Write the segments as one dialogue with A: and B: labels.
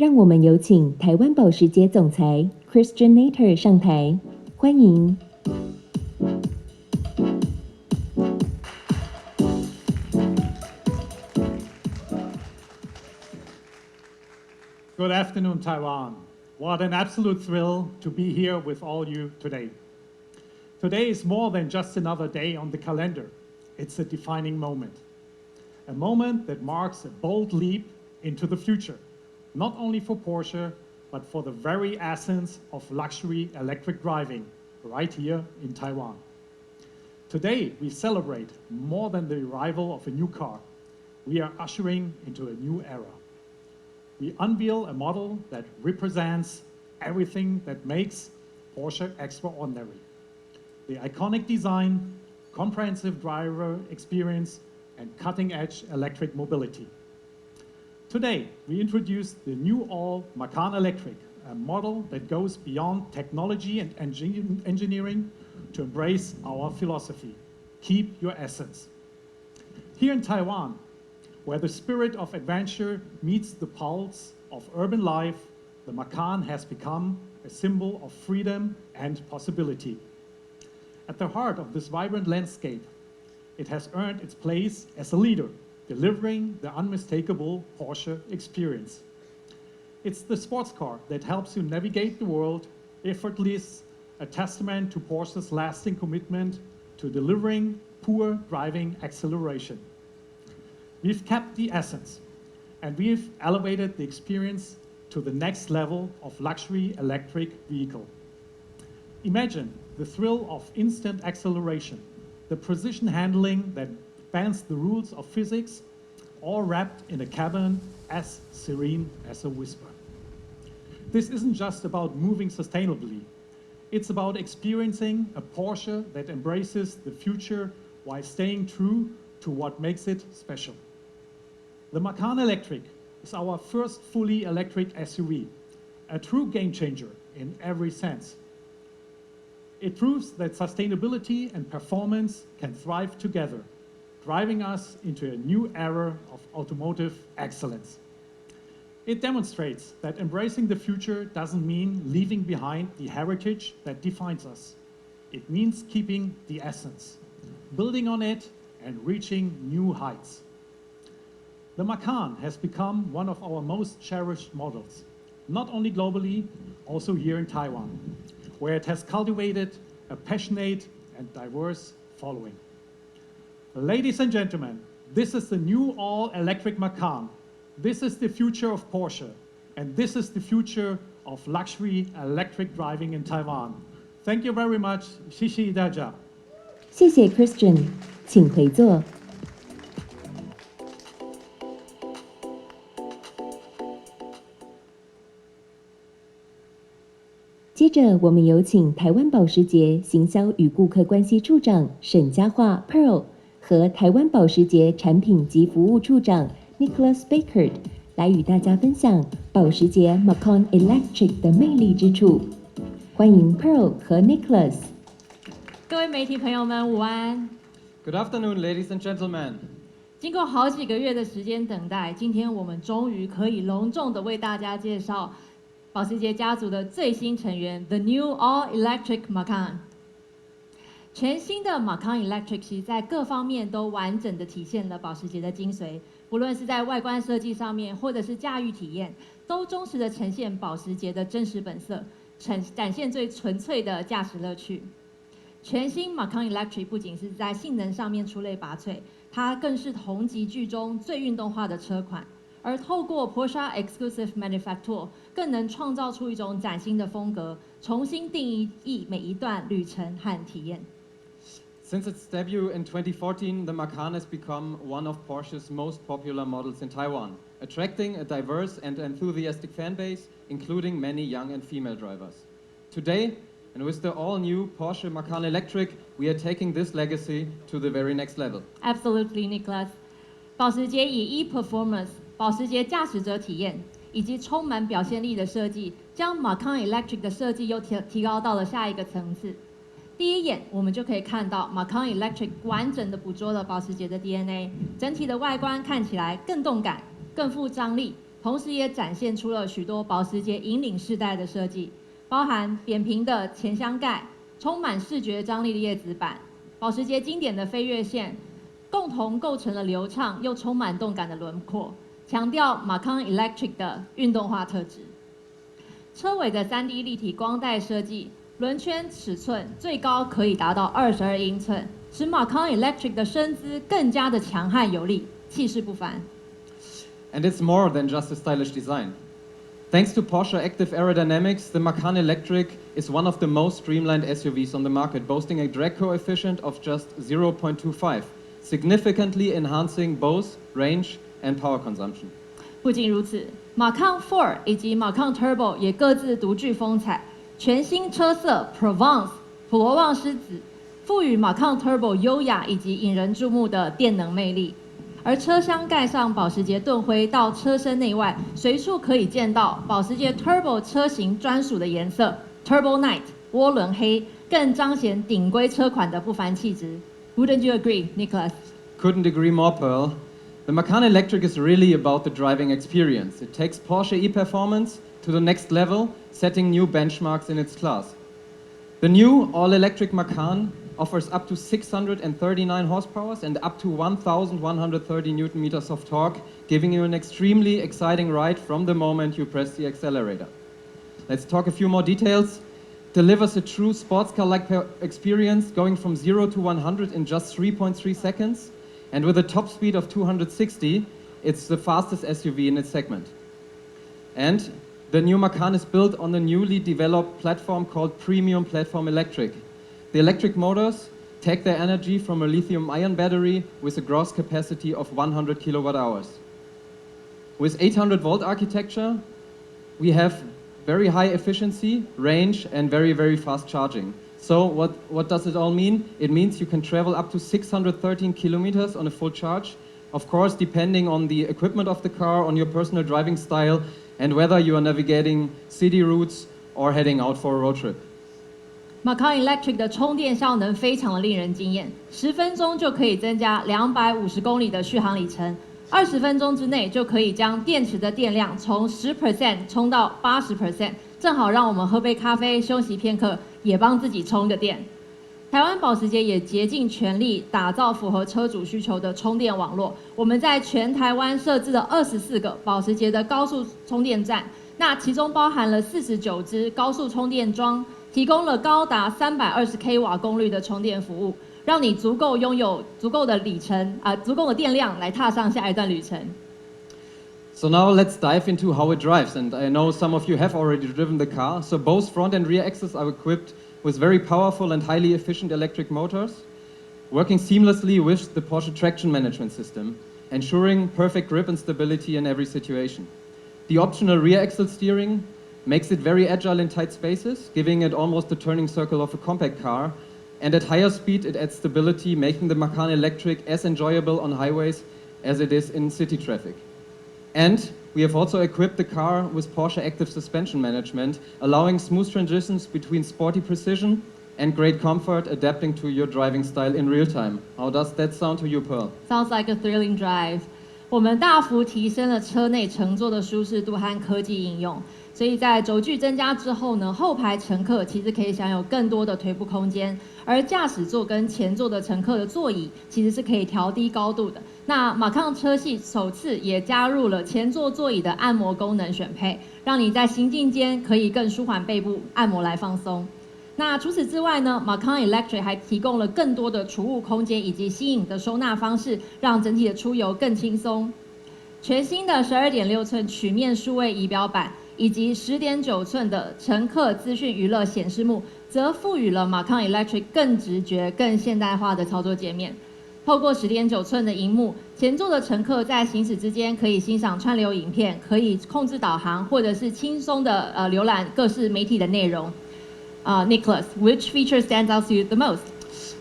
A: 让我们有请台湾保时捷总裁 Christian Nater 上台，欢迎。
B: Good afternoon, Taiwan. What an absolute thrill to be here with all you today. Today is more than just another day on the calendar. It's a defining moment. A moment that marks a bold leap into the future, not only for Porsche, but for the very essence of luxury electric driving right here in Taiwan. Today, we celebrate more than the arrival of a new car. We are ushering into a new era. We unveil a model that represents everything that makes Porsche extraordinary. The iconic design, comprehensive driver experience, and cutting-edge electric mobility. Today, we introduce the new all MACAN Electric, a model that goes beyond technology and engineering to embrace our philosophy. Keep your essence. Here in Taiwan, where the spirit of adventure meets the pulse of urban life, the MACAN has become a symbol of freedom and possibility. At the heart of this vibrant landscape, it has earned its place as a leader, delivering the unmistakable Porsche experience. It's the sports car that helps you navigate the world effortlessly, a testament to Porsche's lasting commitment to delivering pure driving acceleration. We've kept the essence, and we've elevated the experience to the next level of luxury electric vehicle. Imagine the thrill of instant acceleration, the precision handling that bends the rules of physics, all wrapped in a cabin as serene as a whisper. This isn't just about moving sustainably. It's about experiencing a Porsche that embraces the future while staying true to what makes it special. The MACAN Electric is our first fully electric SUV, a true game changer in every sense. It proves that sustainability and performance can thrive together, driving us into a new era of automotive excellence. It demonstrates that embracing the future doesn't mean leaving behind the heritage that defines us. It means keeping the essence, building on it, and reaching new heights. The MACAN has become one of our most cherished models, not only globally, also here in Taiwan, where it has cultivated a passionate and diverse following. Ladies and gentlemen, this is the new all-electric MACAN. This is the future of Porsche, and this is the future of luxury electric driving in Taiwan. Thank you very much. 谢谢大家。
A: 谢谢 Christian， 请回座。接着，我们有请台湾保时捷行销与顾客关系处长沈佳桦 Pearl 和台湾保时捷产品及服务处长 Nicholas Baker 来与大家分享保时捷 MACAN Electric 的魅力之处。欢迎 Pearl 和 Nicholas。
C: 各位媒体朋友们，午安。
D: Good afternoon, ladies and gentlemen.
C: 经过好几个月的时间等待，今天我们终于可以隆重的为大家介绍保时捷家族的最新成员 The New All-Electric MACAN。全新的 MACAN Electric 其实在各方面都完整的体现了保时捷的精髓，不论是在外观设计上面，或者是驾驭体验，都忠实的呈现保时捷的真实本色，展现最纯粹的驾驶乐趣。全新 MACAN Electric 不仅是在性能上面出类拔萃，它更是同级距中最运动化的车款。而透过 Porsche Exclusive Manufacture， 更能创造出一种崭新的风格，重新定义每一段旅程和体验。
D: Since its debut in 2014, the MACAN has become one of Porsche's most popular models in Taiwan, attracting a diverse and enthusiastic fan base, including many young and female drivers. Today, and with the all-new Porsche MACAN Electric, we are taking this legacy to the very next level.
C: Absolutely, Nicholas. 保时捷以 e-performance 保时捷驾驶者体验以及充满表现力的设计，将 MACAN Electric 的设计又提高到了下一个层次。第一眼，我们就可以看到 MACAN Electric 完整的捕捉了保时捷的 DNA， 整体的外观看起来更动感、更富张力，同时也展现出了许多保时捷引领世代的设计，包含扁平的前箱盖、充满视觉张力的叶子板、保时捷经典的飞跃线，共同构成了流畅又充满动感的轮廓，强调 MACAN Electric 的运动化特质。车尾的 3D 立体光带设计，轮圈尺寸最高可以达到22英寸，使 MACAN Electric 的身姿更加的强悍有力，气势不凡。
D: And it's more than just a stylish design. Thanks to Porsche active aerodynamics, the MACAN Electric is one of the most streamlined SUVs on the market, boasting a drag coefficient of just 0.25, significantly enhancing both range and power consumption.
C: 不仅如此，MACAN 4以及 MACAN Turbo 也各自独具风采。全新车色 Provence 普罗旺斯紫，赋予 MACAN Turbo 优雅以及引人注目的电能魅力。而车厢盖上保时捷盾徽到车身内外，随处可以见到保时捷 Turbo 车型专属的颜色 Turbo Night 涡轮黑，更彰显顶规车款的不凡气质。Wouldn't you agree, Nicholas?
D: Couldn't agree more, Pearl. The MACAN Electric is really about the driving experience. It takes Porsche e-performance to the next level, setting new benchmarks in its class. The new all-electric MACAN offers up to 639 horsepower and up to 1,130 Newton-meters of torque, giving you an extremely exciting ride from the moment you press the accelerator. Let's talk a few more details. Delivers a true sports car-like experience, going from 0 to 100 in just 3.3 seconds, and with a top speed of 260, it's the fastest SUV in its segment. And the new MACAN is built on the newly developed platform called Premium Platform Electric. The electric motors take their energy from a lithium-ion battery with a gross capacity of 100 kilowatt hours. With 800-volt architecture, we have very high efficiency, range, and very, very fast charging. So what does it all mean? It means you can travel up to 613 kilometers on a full charge. Of course, depending on the equipment of the car, on your personal driving style, and whether you are navigating city routes or heading out for a road trip.
C: MACAN Electric 的充电效能非常的令人惊艳，10分钟就可以增加250公里的续航里程，20分钟之内就可以将电池的电量从10% 充到80%，正好让我们喝杯咖啡休息片刻，也帮自己充个电。台湾保时捷也竭尽全力打造符合车主需求的充电网络。我们在全台湾设置了24个保时捷的高速充电站，那其中包含了49支高速充电桩，提供了高达320 k 瓦功率的充电服务，让你足够拥有足够的足够的电量来踏上下一段旅程。
D: So now let's dive into how it drives, and I know some of you have already driven the car. So both front and rear axles are equipped with very powerful and highly efficient electric motors, working seamlessly with the Porsche traction management system, ensuring perfect grip and stability in every situation. The optional rear axle steering makes it very agile in tight spaces, giving it almost the turning circle of a compact car, and at higher speed it adds stability, making the MACAN Electric as enjoyable on highways as it is in city traffic. And we have also equipped the car with Porsche active suspension management, allowing smooth transitions between sporty precision and great comfort, adapting to your driving style in real time. How does that sound to you, Pearl?
C: Sounds like a thrilling drive. 我们大幅提升了车内乘坐的舒适度和科技应用，所以在轴距增加之后呢，后排乘客其实可以享有更多的腿部空间，而驾驶座跟前座的乘客的座椅其实是可以调低高度的。那MACAN车系首次也加入了前座座椅的按摩功能选配，让你在行进间可以更舒缓背部，按摩来放松。那除此之外呢 ，MACAN Electric 还提供了更多的储物空间以及新颖的收纳方式，让整体的出游更轻松。全新的12.6寸曲面数位仪表板以及10.9寸的乘客资讯娱乐显示幕，则赋予了MACAN Electric 更直觉、更现代化的操作界面。透过10.9寸的荧幕，前座的乘客在行驶之间可以欣赏串流影片，可以控制导航，或者是轻松的浏览各式媒体的内容。Nicholas, which feature stands out to you the most?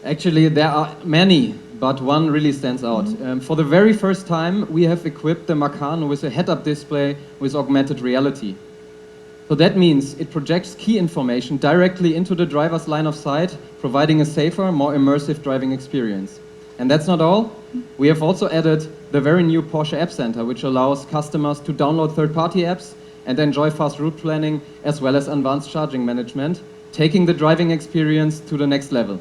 D: Actually, there are many, but one really stands out. For the very first time, we have equipped the MACAN with a head-up display with augmented reality. So that means it projects key information directly into the driver's line of sight, providing a safer, more immersive driving experience. And that's not all. We have also added the very new Porsche App Center, which allows customers to download third-party apps and enjoy fast route planning as well as advanced charging management, taking the driving experience to the next level.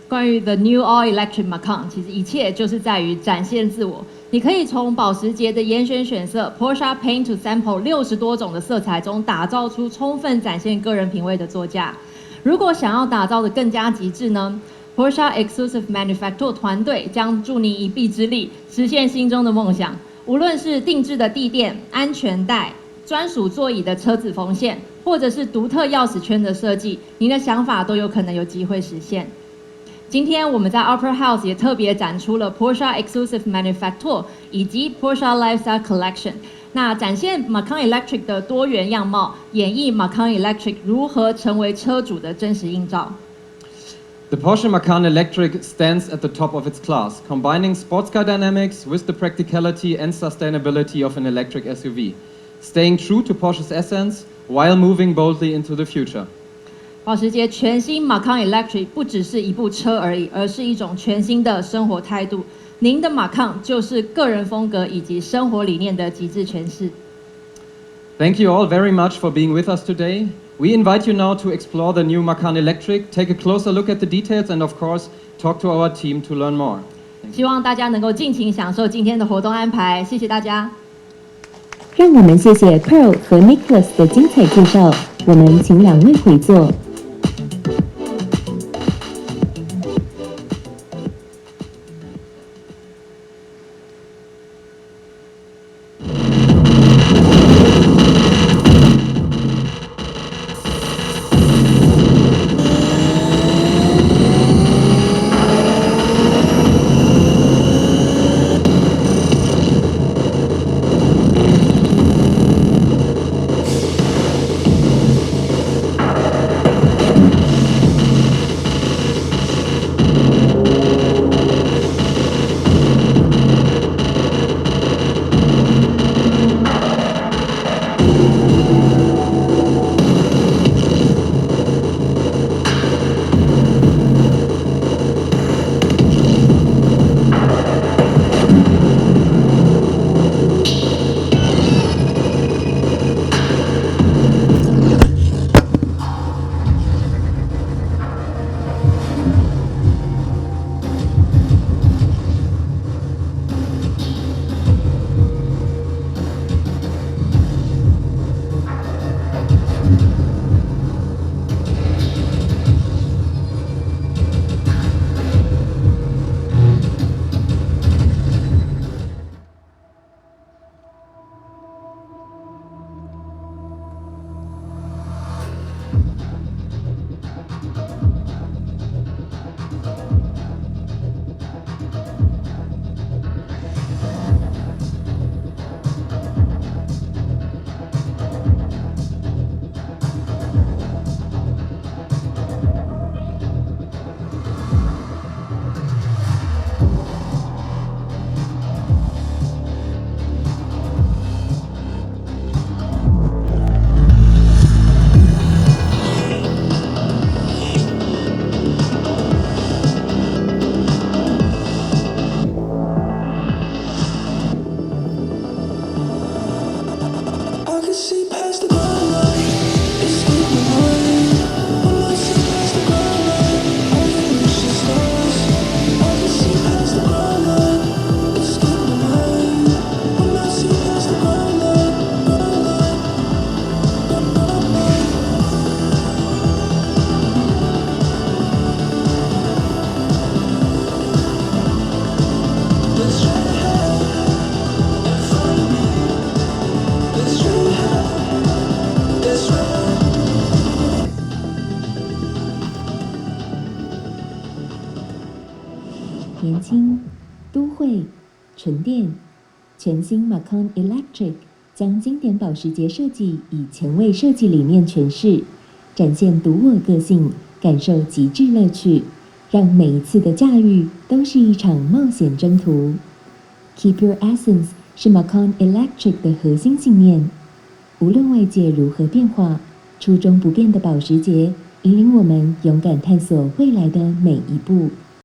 C: 关于 The New All Electric Macan， 其实一切就是在于展现自我。你可以从保时捷的严选选色 Porsche Paint to Sample 60多种的色彩中，打造出充分展现个人品味的座驾。如果想要打造的更加极致呢？ Porsche Exclusive Manufacture 团队将助你一臂之力，实现心中的梦想。无论是定制的地垫、安全带、专属座椅的车子缝线，或者是独特钥匙圈的设计，您的想法都有可能有机会实现。今天我们在 Opera House 也特别展出了 Porsche Exclusive Manufacture 以及 Porsche Lifestyle Collection， 那展现 MACAN Electric 的多元样貌，演绎 MACAN Electric 如何成为车主的真实映照。
D: The Porsche Macan Electric stands at the top of its class, combining sports car dynamics with the practicality and sustainability of an electric SUV, staying true to Porsche's essence while moving boldly into the future.
C: 保时捷全新 MACAN Electric 不只是一部车而已，而是一种全新的生活态度。您的 MACAN 就是个人风格以及生活理念的极致诠释。
D: Thank you all very much for being with us today. We invite you now to explore the new MACAN Electric, take a closer look at the details, and of course, talk to our team to learn more.
C: 希望大家能够尽情享受今天的活动安排，谢谢大家。
A: 让我们谢谢 Pearl 和 Nicholas 的精彩介绍。我们请两位回座。年轻、都会、纯电，全新 MACAN Electric 将经典保时捷设计以前卫设计理念诠释，展现独我个性，感受极致乐趣，让每一次的驾驭都是一场冒险征途。Keep your essence 是 MACAN Electric 的核心信念。无论外界如何变化，初衷不变的保时捷引领我们勇敢探索未来的每一步。